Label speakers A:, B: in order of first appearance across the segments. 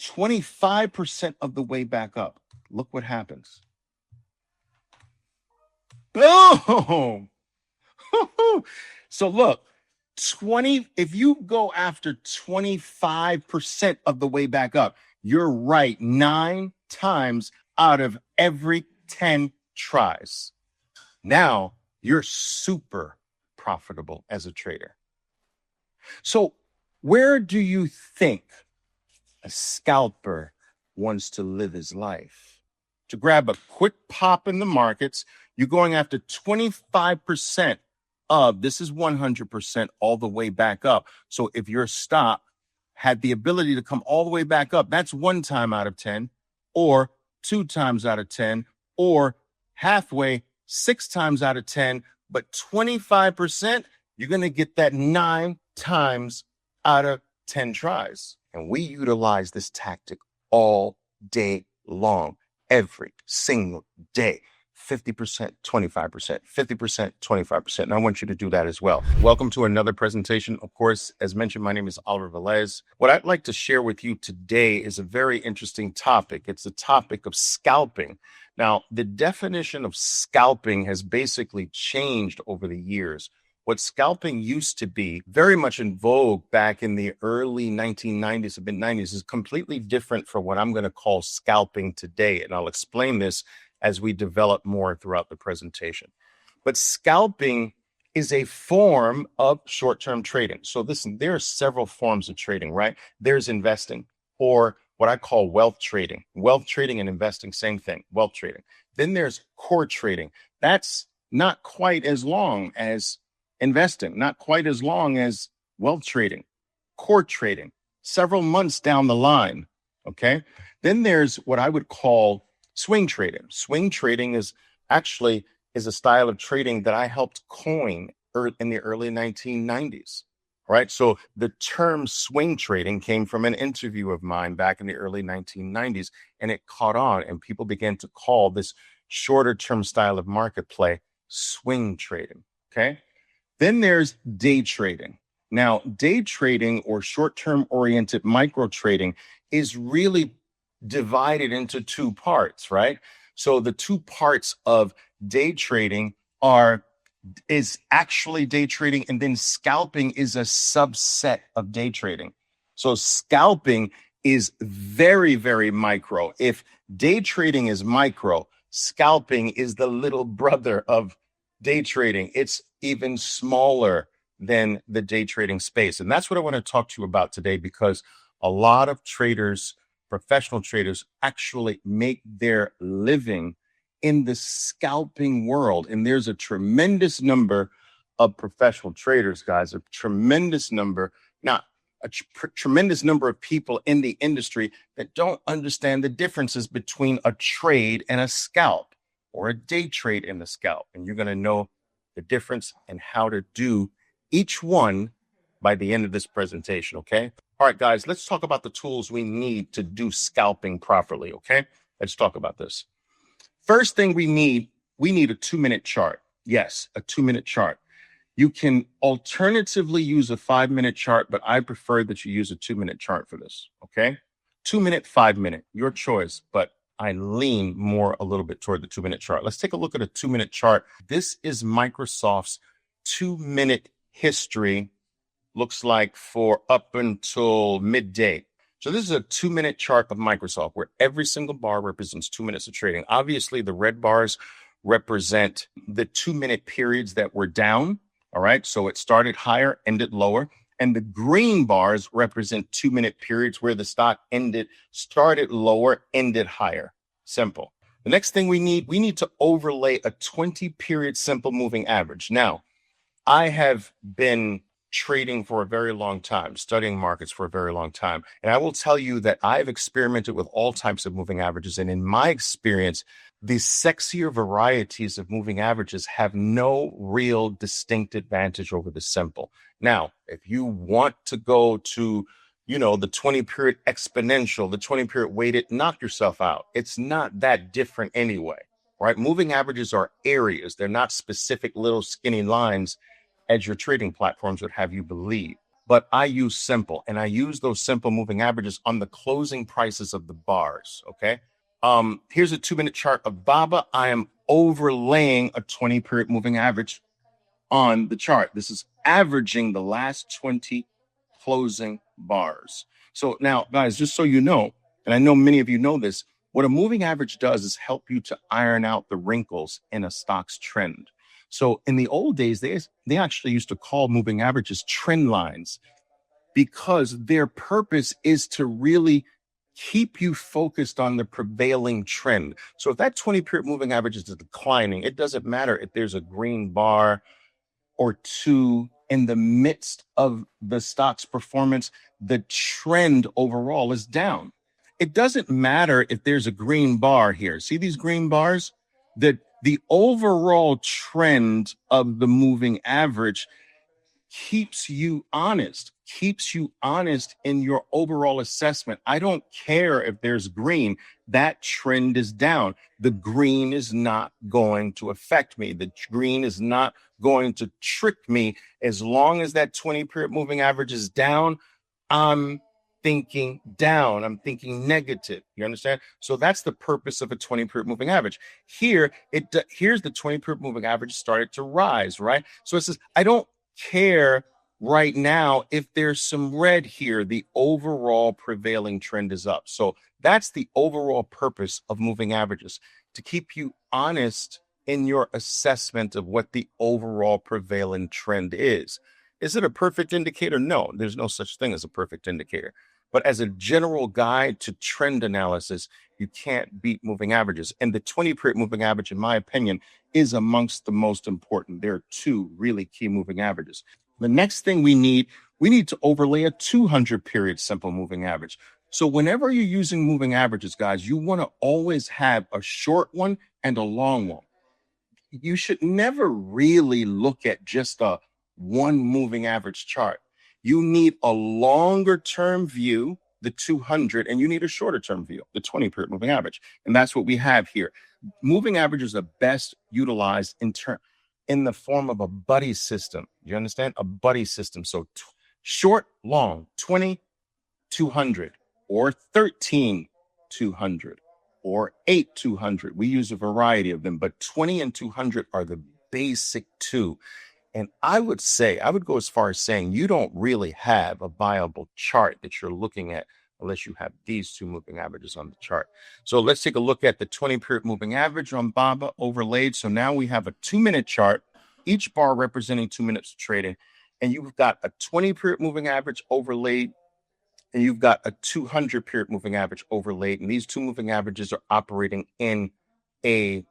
A: 25% of the way back up. Look what happens. Boom! So look, if you go after 25% of the way back up, you're right 9 times out of every 10 tries. Now you're super profitable as a trader. So where do you think a scalper wants to live his life? To grab a quick pop in the markets, you're going after 25% of, this is 100% all the way back up. So if your stop had the ability to come all the way back up, that's 1 time out of 10, or 2 times out of 10, or halfway, 6 times out of 10, but 25%, you're going to get that 9 times out of 10 tries. And we utilize this tactic all day long, every single day. 50%, 25%, 50%, 25%. And I want you to do that as well. Welcome to another presentation. Of course, as mentioned, my name is Oliver Velez. What I'd like to share with you today is a very interesting topic. It's the topic of scalping. Now, the definition of scalping has basically changed over the years. What scalping used to be, very much in vogue back in the early 1990s, mid 90s, is completely different from what I'm going to call scalping today. And I'll explain this as we develop more throughout the presentation. But scalping is a form of short-term trading. So listen, there are several forms of trading, right? There's investing, or what I call wealth trading. Wealth trading and investing, same thing, wealth trading. Then there's core trading. That's not quite as long as investing, not quite as long as wealth trading. Core trading, several months down the line, okay? Then there's what I would call swing trading. Swing trading is a style of trading that I helped coin in the early 1990s. Right. So the term swing trading came from an interview of mine back in the early 1990s, and it caught on, and people began to call this shorter term style of market play swing trading. Okay. Then there's day trading. Now, day trading, or short-term oriented micro trading, is really divided into 2 parts, right? So the 2 parts of day trading is actually day trading, and then scalping is a subset of day trading. So scalping is very, very micro. If day trading is micro, scalping is the little brother of day trading. It's even smaller than the day trading space. And that's what I want to talk to you about today, because a lot of traders, professional traders, actually make their living in the scalping world. And there's a tremendous number of professional traders, guys, a tremendous number of people in the industry that don't understand the differences between a trade and a scalp, or a day trade and a scalp. And you're going to know the difference and how to do each one by the end of this presentation, okay? All right, guys, let's talk about the tools we need to do scalping properly, okay? Let's talk about this. First thing we need a 2-minute chart. Yes, a 2-minute chart. You can alternatively use a 5-minute chart, but I prefer that you use a 2-minute chart for this, okay? 2-minute, 5-minute, your choice, but I lean more a little bit toward the 2-minute chart. Let's take a look at a 2-minute chart. This is Microsoft's 2-minute history, looks like for up until midday. So this is a 2-minute chart of Microsoft where every single bar represents 2 minutes of trading. Obviously, the red bars represent the 2-minute periods that were down. All right. So it started higher, ended lower. And the green bars represent 2-minute periods where the stock started lower, ended higher. Simple. The next thing we need to overlay a 20-period simple moving average. Now, I have been trading for a very long time, studying markets for a very long time. And I will tell you that I've experimented with all types of moving averages. And in my experience, the sexier varieties of moving averages have no real distinct advantage over the simple. Now, if you want to go to, the 20-period exponential, the 20-period weighted, knock yourself out. It's not that different anyway, right? Moving averages are areas. They're not specific little skinny lines as your trading platforms would have you believe. but I use simple, and I use those simple moving averages on the closing prices of the bars. Okay. Here's a 2-minute chart of BABA. I am overlaying a 20-period moving average on the chart. This is averaging the last 20 closing bars. So now, guys, just so you know, and I know many of you know this, what a moving average does is help you to iron out the wrinkles in a stock's trend. So in the old days, they actually used to call moving averages trend lines because their purpose is to really keep you focused on the prevailing trend. So if that 20-period moving average is declining, it doesn't matter if there's a green bar or two in the midst of the stock's performance, the trend overall is down. It doesn't matter if there's a green bar here. See these green bars? The overall trend of the moving average keeps you honest in your overall assessment. I don't care if there's green. That trend is down. The green is not going to affect me. The green is not going to trick me. As long as that 20-period moving average is down, I'm thinking down. I'm thinking negative. You understand? So that's the purpose of a 20-period moving average. Here's the 20-period moving average started to rise, right? So it says, I don't care right now if there's some red here. The overall prevailing trend is up. So that's the overall purpose of moving averages, to keep you honest in your assessment of what the overall prevailing trend is. Is it a perfect indicator? No, there's no such thing as a perfect indicator. But as a general guide to trend analysis, you can't beat moving averages. And the 20-period moving average, in my opinion, is amongst the most important. There are two really key moving averages. The next thing we need to overlay a 200-period simple moving average. So whenever you're using moving averages, guys, you want to always have a short one and a long one. You should never really look at just a one moving average chart. You need a longer term view, the 200, and you need a shorter term view, the 20-period moving average. And that's what we have here. Moving averages are best utilized in the form of a buddy system. You understand? A buddy system. So short, long, 20, 200, or 13, 200, or 8, 200. We use a variety of them, but 20 and 200 are the basic two. And I would go as far as saying you don't really have a viable chart that you're looking at unless you have these two moving averages on the chart. So let's take a look at the 20-period moving average on BABA overlaid. So now we have a 2-minute chart, each bar representing 2 minutes of trading. And you've got a 20-period moving average overlaid, and you've got a 200-period moving average overlaid. And these two moving averages are operating in a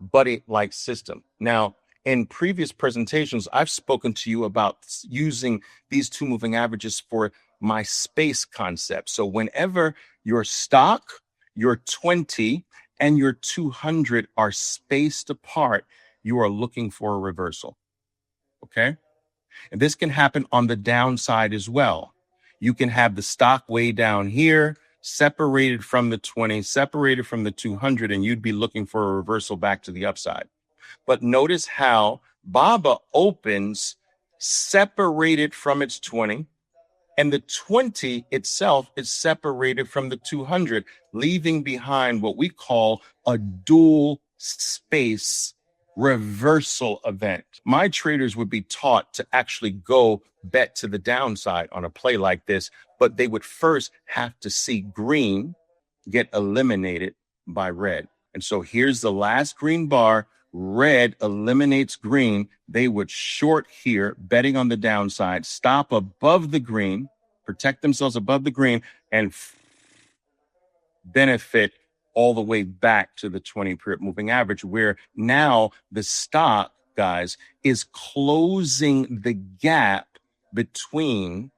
A: buddy-like system. Now, in previous presentations, I've spoken to you about using these two moving averages for my space concept. So whenever your stock, your 20, and your 200 are spaced apart, you are looking for a reversal. Okay? And this can happen on the downside as well. You can have the stock way down here, separated from the 20, separated from the 200, and you'd be looking for a reversal back to the upside. But notice how BABA opens separated from its 20, and the 20 itself is separated from the 200, leaving behind what we call a dual space reversal event. My traders would be taught to actually go bet to the downside on a play like this, but they would first have to see green get eliminated by red. And so here's the last green bar. Red eliminates green. They would short here, betting on the downside, stop above the green, protect themselves above the green, and benefit all the way back to the 20-period moving average, where now the stock, guys, is closing the gap between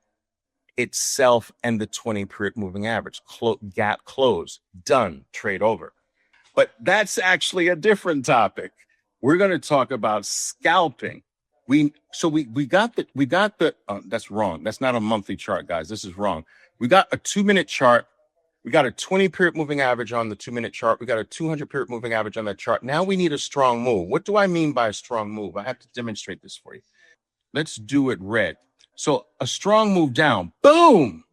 A: itself and the 20-period moving average. Gap close. Done. Trade over. But that's actually a different topic. We're going to talk about scalping. That's wrong. That's not a monthly chart, guys. This is wrong. We got a 2-minute chart. We got a 20-period moving average on the 2-minute chart. We got a 200-period moving average on that chart. Now we need a strong move. What do I mean by a strong move? I have to demonstrate this for you. Let's do it red. So a strong move down, boom.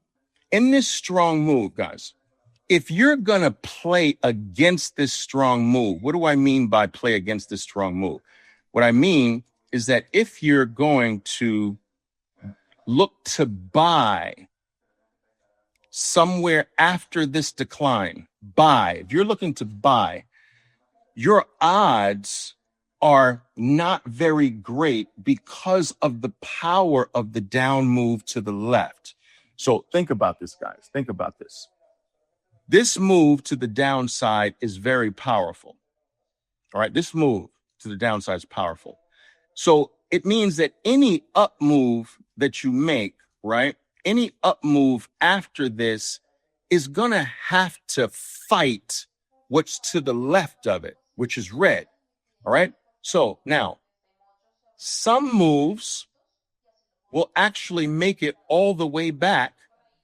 A: In this strong move, guys, if you're going to play against this strong move, what do I mean by play against this strong move? What I mean is that if you're going to look to buy somewhere after this decline, if you're looking to buy, your odds are not very great because of the power of the down move to the left. So think about this, guys. Think about this. This move to the downside is very powerful. All right. This move to the downside is powerful. So it means that any up move that you make, right? Any up move after this is going to have to fight what's to the left of it, which is red. All right. So now some moves will actually make it all the way back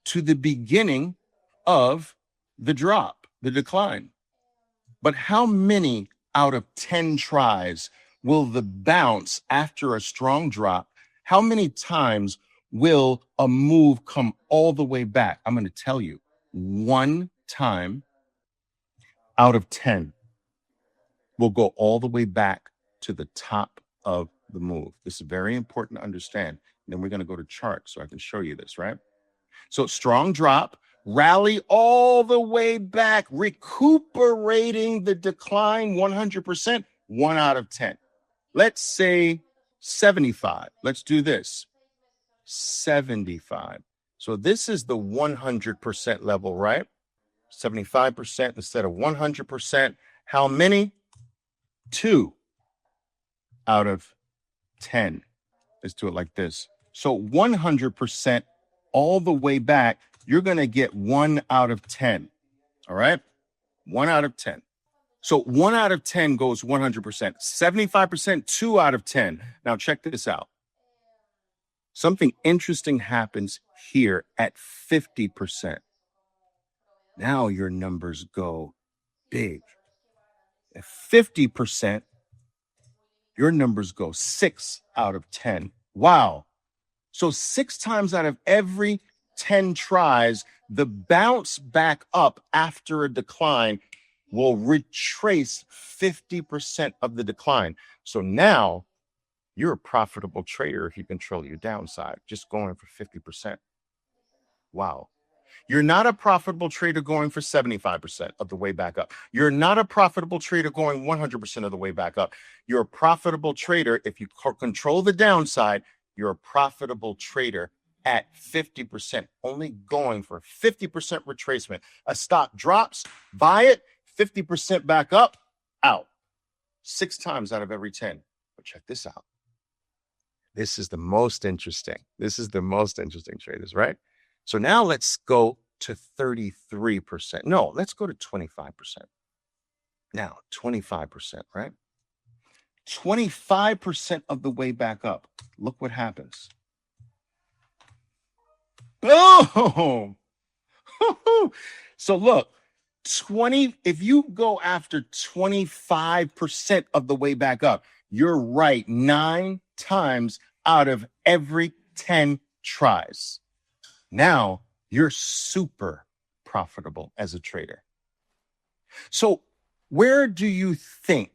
A: to the beginning of the drop, the decline. But how many out of 10 tries will the bounce after a strong drop? How many times will a move come all the way back? I'm going to tell you, one time out of 10 will go all the way back to the top of the move. This is very important to understand. And then we're going to go to chart so I can show you this, right? So strong drop, rally all the way back, recuperating the decline 100%, 1 out of 10. Let's say 75. Let's do this. 75. So this is the 100% level, right? 75% instead of 100%. How many? 2 out of 10. Let's do it like this. So 100% all the way back, you're going to get 1 out of 10. All right? 1 out of 10. So 1 out of 10 goes 100%. 75%, 2 out of 10. Now check this out. Something interesting happens here at 50%. Now your numbers go big. At 50%, your numbers go 6 out of 10. Wow. So 6 times out of every 10 tries, the bounce back up after a decline will retrace 50% of the decline. So now you're a profitable trader if you control your downside, just going for 50%. Wow. You're not a profitable trader going for 75% of the way back up. You're not a profitable trader going 100% of the way back up. You're a profitable trader if you control the downside. You're a profitable trader at 50%, only going for 50% retracement. A stock drops, buy it, 50% back up, out. 6 times out of every 10. But check this out. This is the most interesting. This is the most interesting, traders, right? So now let's go to 33%. No, let's go to 25%. Now, 25%, right? 25% of the way back up. Look what happens. Boom! So look, if you go after 25% of the way back up, you're right 9 times out of every 10 tries. Now you're super profitable as a trader. So where do you think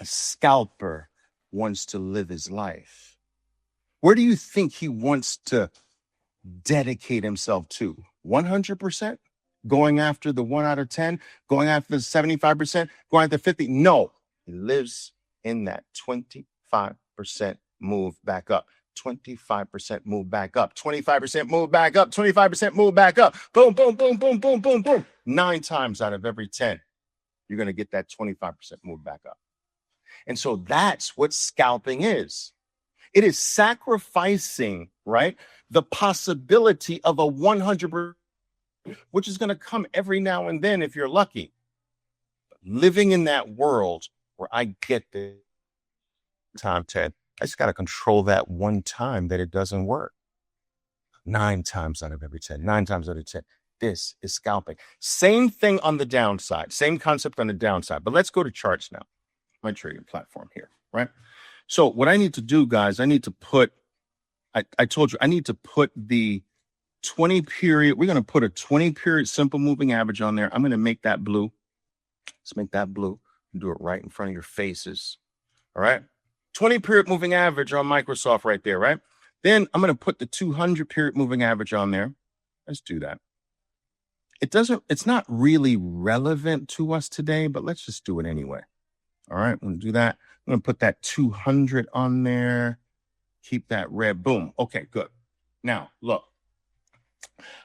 A: a scalper wants to live his life? Where do you think he wants to dedicate himself to? 100%? Going after the 1 out of 10? Going after the 75%? Going after 50? No, he lives in that 25% move back up. 25% move back up. 25% move back up. 25% move back up. Boom, boom, boom, boom, boom, boom, boom. 9 times out of every 10, you're going to get that 25% move back up. And so that's what scalping is. It is sacrificing, right, the possibility of a 100%, which is going to come every now and then if you're lucky. But living in that world where I get the time, Ted, I just got to control that one time that it doesn't work. 9 times out of every 10, 9 times out of 10. This is scalping. Same thing on the downside, same concept on the downside. But let's go to charts now. My trading platform here, right? So what I need to do, guys, I need to put, I told you, I need to put the 20 period. We're going to put a 20 period simple moving average on there. I'm going to make that blue. Let's make that blue and do it right in front of your faces. All right. 20 period moving average on Microsoft right there, right? Then I'm going to put the 200 period moving average on there. Let's do that. It's not really relevant to us today, but let's just do it anyway. All right, I'm going to do that. I'm going to put that 200 on there. Keep that red. Boom. Okay, good. Now, look.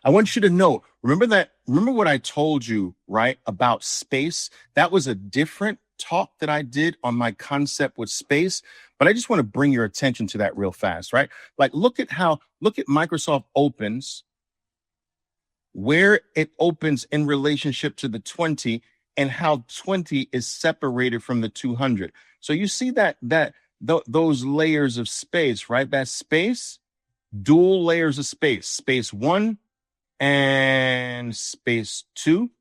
A: I want you to know, remember what I told you, right, about space? That was a different talk that I did on my concept with space, but I just want to bring your attention to that real fast, right? Like, look at Microsoft opens, where it opens in relationship to the 20 and how 20 is separated from the 200. So you see those layers of space, right? That space, dual layers of space 1 and space 2.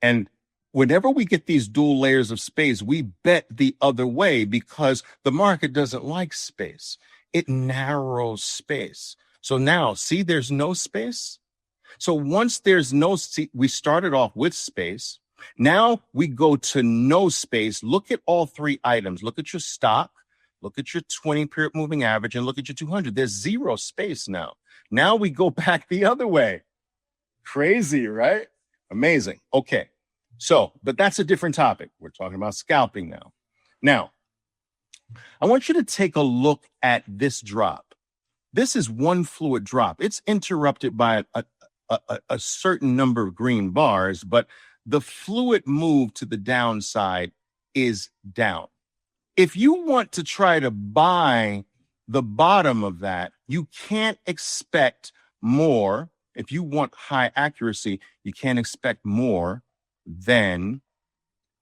A: And whenever we get these dual layers of space, we bet the other way because the market doesn't like space. It narrows space. So now, see, there's no space. So once there's we started off with space. Now we go to no space. Look at all three items. Look at your stock, look at your 20 period moving average, and look at your 200. There's zero space now. Now we go back the other way. Crazy, right? Amazing. Okay. So, but that's a different topic. We're talking about scalping now. Now, I want you to take a look at this drop. This is one fluid drop. It's interrupted by a certain number of green bars, but the fluid move to the downside is down. If you want to try to buy the bottom of that, you can't expect more. If you want high accuracy, you can't expect more than,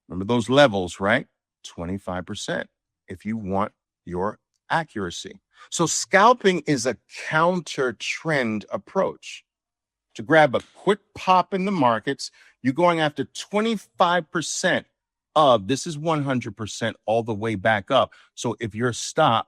A: remember those levels, right? 25% if you want your accuracy. So scalping is a counter trend approach. To grab a quick pop in the markets, you're going after 25% of, this is 100% all the way back up. So if your stock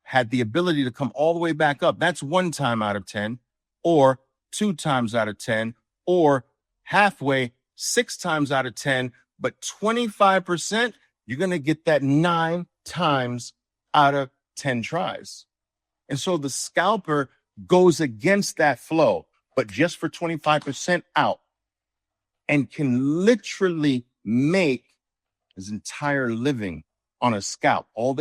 A: had the ability to come all the way back up, that's 1 time out of 10, or 2 times out of 10, or halfway, 6 times out of 10, but 25%, you're going to get that 9 times out of 10 tries. And so the scalper goes against that flow, but just for 25% out, and can literally make his entire living on a scalp. All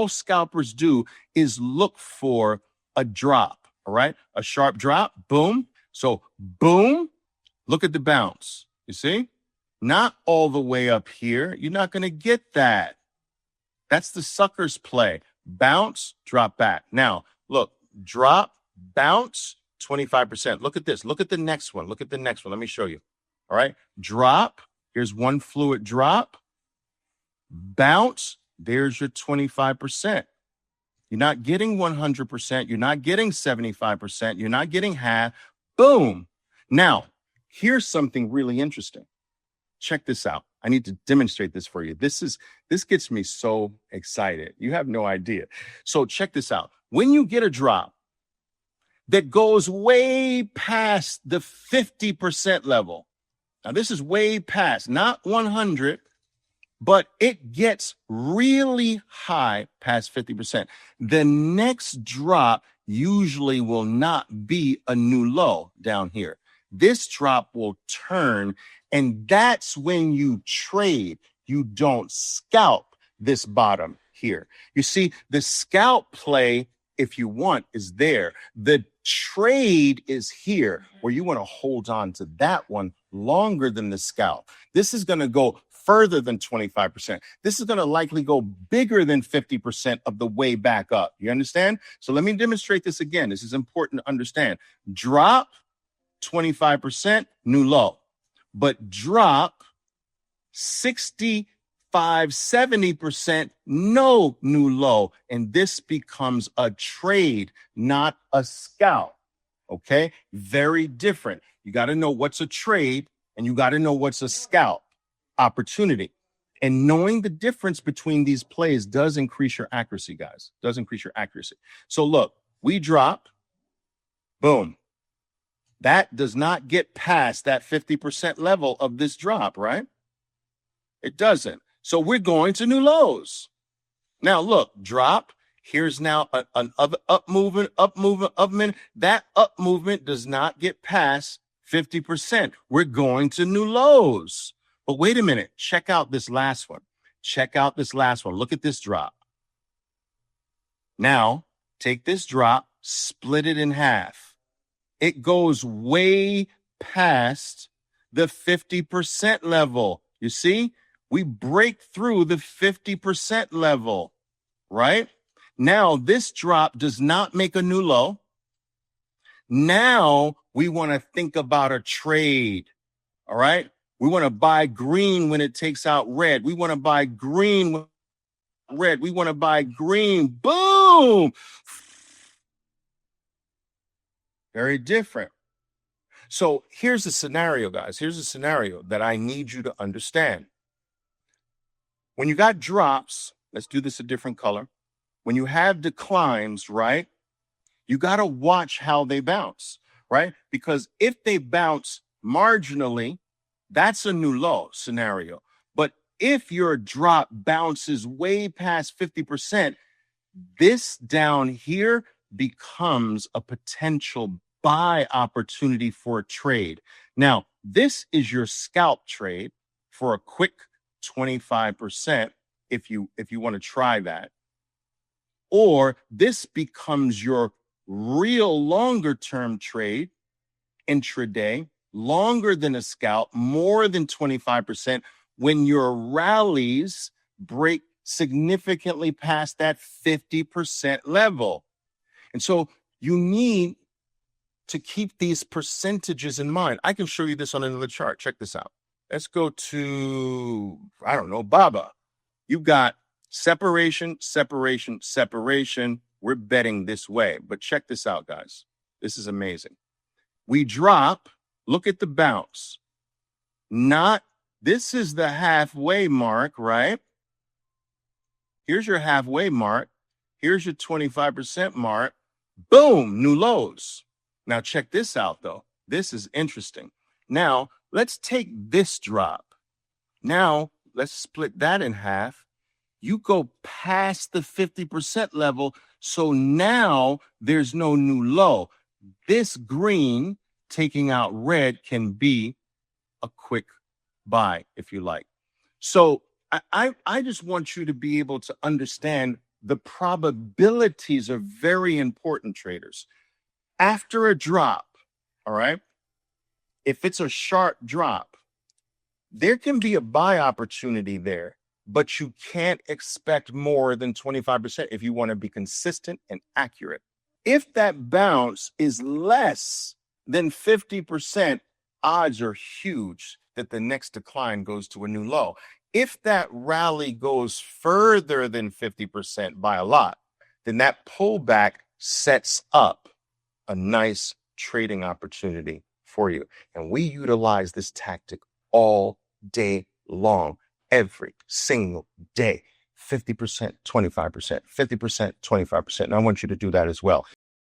A: scalpers do is look for a drop, all right? A sharp drop, boom. So boom, look at the bounce. You see? Not all the way up here. You're not going to get that. That's the sucker's play. Bounce, drop back. Now, look, drop, bounce, 25%. Look at this. Look at the next one. Look at the next one. Let me show you. All right. Drop. Here's one fluid drop. Bounce. There's your 25%. You're not getting 100%. You're not getting 75%. You're not getting half. Boom. Now, here's something really interesting. Check this out. I need to demonstrate this for you. This gets me so excited. You have no idea. So check this out. When you get a drop that goes way past the 50% level. Now, this is way past, not 100, but it gets really high past 50%. The next drop usually will not be a new low down here. This drop will turn, and that's when you trade. You don't scalp this bottom here. You see, the scalp play, if you want, is there. The trade is here, where you want to hold on to that one longer than the scalp. This is going to go further than 25%. This is going to likely go bigger than 50% of the way back up. You understand? So let me demonstrate this again. This is important to understand. Drop 25%, new low. But drop 65-70%, no new low. And this becomes a trade, not a scalp. Okay? Very different. You got to know what's a trade and you got to know what's a scalp opportunity. And knowing the difference between these plays does increase your accuracy, guys. Does increase your accuracy. So look, we drop, boom. That does not get past that 50% level of this drop, right? It doesn't. So we're going to new lows. Now look, drop. Here's now an up movement. That up movement does not get past 50%. We're going to new lows. But wait a minute. Check out this last one. Look at this drop. Now, take this drop, split it in half. It goes way past the 50% level. You see? We break through the 50% level, right? Now, this drop does not make a new low. Now, we want to think about a trade, all right? We want to buy green when it takes out red. We want to buy green when red. We want to buy green. Boom! Very different. So here's the scenario, guys. Here's a scenario that I need you to understand. When you got drops, let's do this a different color. When you have declines, right, you got to watch how they bounce, right? Because if they bounce marginally, that's a new low scenario. But if your drop bounces way past 50%, this down here becomes a potential buy opportunity for a trade. Now, this is your scalp trade for a quick 25% if you want to try that. Or this becomes your real longer term trade, intraday, longer than a scalp, more than 25% when your rallies break significantly past that 50% level. And so you need to keep these percentages in mind. I can show you this on another chart. Check this out. Let's go to, I don't know, Baba. You've got separation, separation, separation. We're betting this way. But check this out, guys. This is amazing. We drop. Look at the bounce. This is the halfway mark, right? Here's your halfway mark. Here's your 25% mark. Boom, new lows. Now check this out, though. This is interesting. Now, let's take this drop. Now, let's split that in half. You go past the 50% level, so now there's no new low. This green taking out red can be a quick buy, if you like. So I just want you to be able to understand the probabilities are very important, traders. After a drop, all right, if it's a sharp drop, there can be a buy opportunity there, but you can't expect more than 25% if you want to be consistent and accurate. If that bounce is less than 50%, odds are huge that the next decline goes to a new low. If that rally goes further than 50% by a lot, then that pullback sets up a nice trading opportunity for you. And we utilize this tactic all day long, every single day. 50%, 25%, 50%, 25%. And I want you to do that as well.